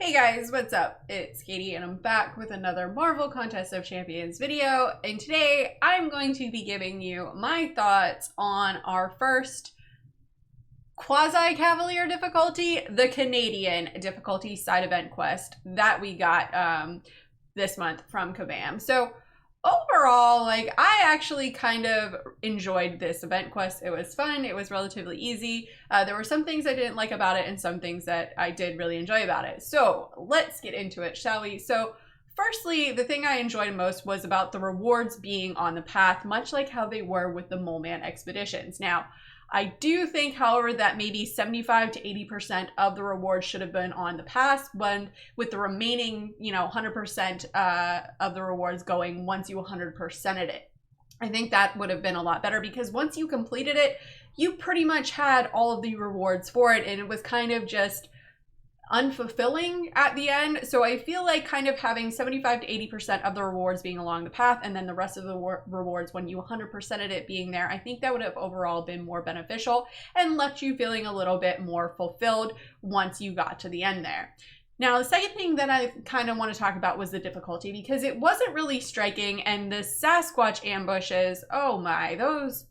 Hey guys, what's up? It's Katie and I'm back with another Marvel Contest of Champions video, and today I'm going to be giving you my thoughts on our first quasi-cavalier difficulty, the Canadian difficulty side event quest that we got this month from Kabam. So overall, I actually kind of enjoyed this event quest. It was fun. It was relatively easy. There were some things I didn't like about it and some things that I did really enjoy about it. So let's get into it, shall we? So firstly, the thing I enjoyed most was about the rewards being on the path, much like how they were with the Mole Man expeditions. Now, I do think, however, that maybe 75 to 80% of the rewards should have been on the pass, but with the remaining, 100% of the rewards going once you 100%ed it. I think that would have been a lot better because once you completed it, you pretty much had all of the rewards for it, and it was kind of just unfulfilling at the end. So I feel like kind of having 75 to 80% of the rewards being along the path and then the rest of the rewards when you 100%ed it being there, I think that would have overall been more beneficial and left you feeling a little bit more fulfilled once you got to the end there. Now, the second thing that I kind of want to talk about was the difficulty, because it wasn't really striking, and the Sasquatch ambushes, oh my, those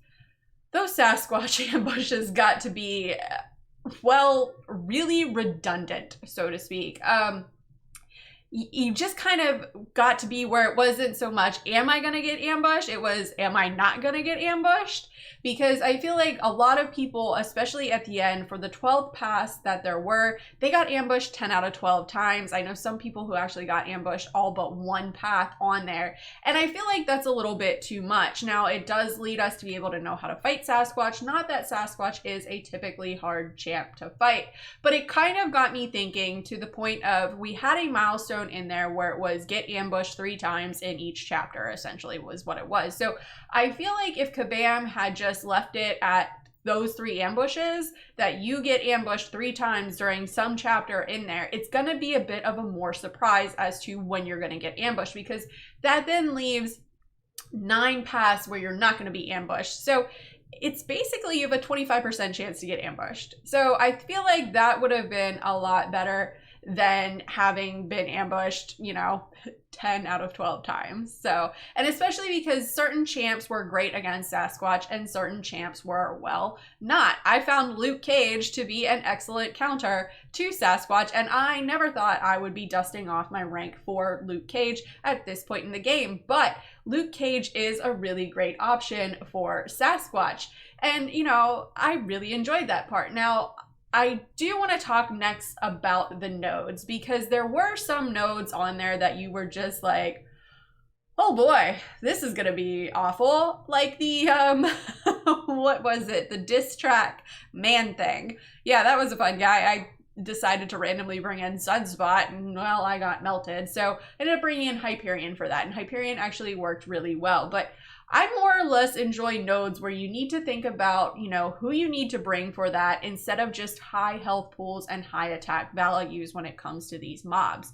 Sasquatch ambushes got to be, well, really redundant, so to speak. You just kind of got to be where it wasn't so much, am I going to get ambushed? It was, am I not going to get ambushed? Because I feel like a lot of people, especially at the end, for the 12th pass that there were, they got ambushed 10 out of 12 times. I know some people who actually got ambushed all but one path on there. And I feel like that's a little bit too much. Now, it does lead us to be able to know how to fight Sasquatch. Not that Sasquatch is a typically hard champ to fight, but it kind of got me thinking to the point of, we had a milestone in there where it was get ambushed 3 times in each chapter, essentially was what it was. So I feel like if Kabam had just left it at those 3 ambushes, that you get ambushed 3 times during some chapter in there, it's going to be a bit of a more surprise as to when you're going to get ambushed, because that then leaves 9 paths where you're not going to be ambushed. So it's basically you have a 25% chance to get ambushed. So I feel like that would have been a lot better than having been ambushed, 10 out of 12 times. So, and especially because certain champs were great against Sasquatch and certain champs were, well, not. I found Luke Cage to be an excellent counter to Sasquatch, and I never thought I would be dusting off my rank for Luke Cage at this point in the game, but Luke Cage is a really great option for Sasquatch. And, I really enjoyed that part. Now, I do want to talk next about the nodes, because there were some nodes on there that you were just like, oh boy, this is going to be awful. Like the, what was it? The diss track man thing. Yeah, that was a fun guy. I decided to randomly bring in Sunspot, and well, I got melted. So I ended up bringing in Hyperion for that, and Hyperion actually worked really well. But I more or less enjoy nodes where you need to think about, who you need to bring for that instead of just high health pools and high attack values when it comes to these mobs.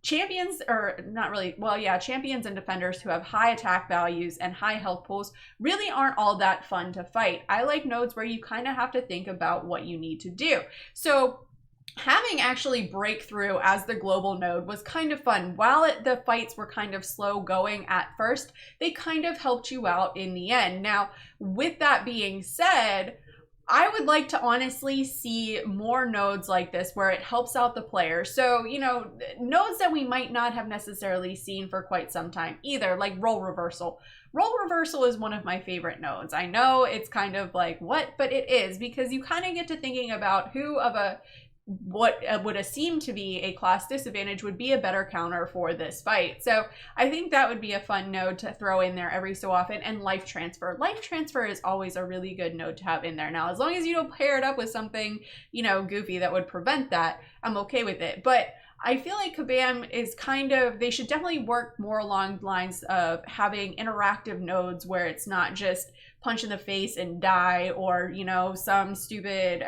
Champions, or not really, well, yeah, champions and defenders who have high attack values and high health pools really aren't all that fun to fight. I like nodes where you kind of have to think about what you need to do. So having actually breakthrough as the global node was kind of fun. While the fights were kind of slow going at first, they kind of helped you out in the end. Now, with that being said, I would like to honestly see more nodes like this where it helps out the player. So, nodes that we might not have necessarily seen for quite some time either, like role reversal. Role reversal is one of my favorite nodes. I know it's kind of like, what? But it is, because you kind of get to thinking about what would seem to be a class disadvantage would be a better counter for this fight. So I think that would be a fun node to throw in there every so often. And life transfer. Life transfer is always a really good node to have in there. Now, as long as you don't pair it up with something, goofy that would prevent that, I'm okay with it. But I feel like Kabam is they should definitely work more along the lines of having interactive nodes where it's not just punch in the face and die, or, you know, some stupid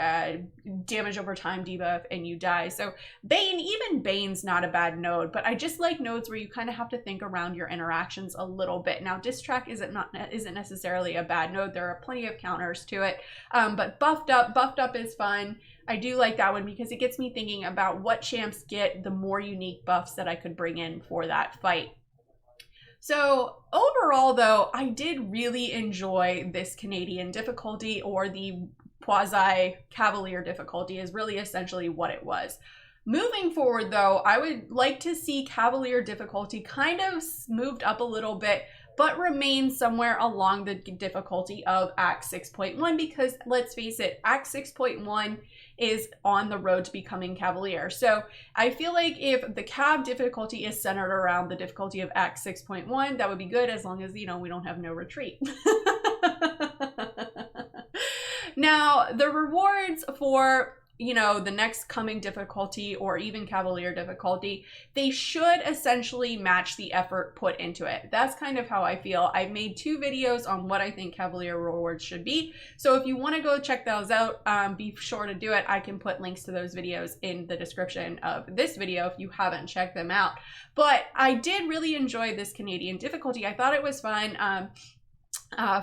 damage over time debuff and you die. So Bane, even Bane's not a bad node, but I just like nodes where you kind of have to think around your interactions a little bit. Now, Diss Track isn't necessarily a bad node. There are plenty of counters to it, but buffed up is fun. I do like that one because it gets me thinking about what champs get the more unique buffs that I could bring in for that fight. So overall, though, I did really enjoy this Canadian difficulty, or the quasi-Cavalier difficulty is really essentially what it was. Moving forward, though, I would like to see Cavalier difficulty kind of moved up a little bit, but remain somewhere along the difficulty of Act 6.1, because let's face it, Act 6.1 is on the road to becoming Cavalier. So I feel like if the Cav difficulty is centered around the difficulty of Act 6.1, that would be good, as long as, you know, we don't have no retreat. Now, the rewards for, you know, the next coming difficulty, or even Cavalier difficulty, they should essentially match the effort put into it. That's kind of how I feel. I've made 2 videos on what I think Cavalier rewards should be. So if you want to go check those out, be sure to do it. I can put links to those videos in the description of this video if you haven't checked them out. But I did really enjoy this Canadian difficulty. I thought it was fun.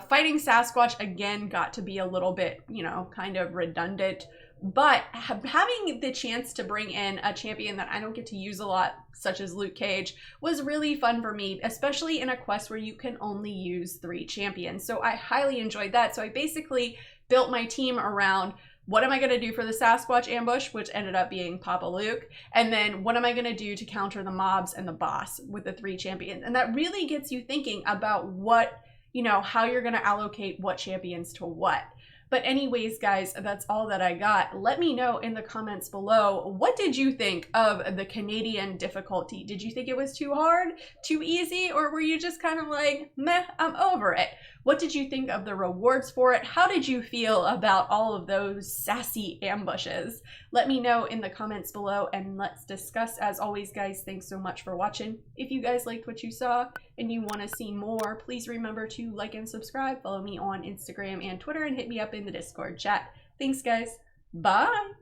Fighting Sasquatch, again, got to be a little bit, you know, kind of redundant. But having the chance to bring in a champion that I don't get to use a lot, such as Luke Cage, was really fun for me, especially in a quest where you can only use 3 champions. So I highly enjoyed that. So I basically built my team around, what am I going to do for the Sasquatch ambush, which ended up being Papa Luke, and then what am I going to do to counter the mobs and the boss with the 3 champions. And that really gets you thinking about what, you know, how you're going to allocate what champions to what. But anyways, guys, that's all that I got. Let me know in the comments below, what did you think of the Canadian difficulty? Did you think it was too hard, too easy, or were you just kind of like, meh, I'm over it? What did you think of the rewards for it? How did you feel about all of those sassy ambushes? Let me know in the comments below, and let's discuss. As always, guys, thanks so much for watching. If you guys liked what you saw and you want to see more, please remember to like and subscribe. Follow me on Instagram and Twitter, and hit me up in the Discord chat. Thanks, guys. Bye.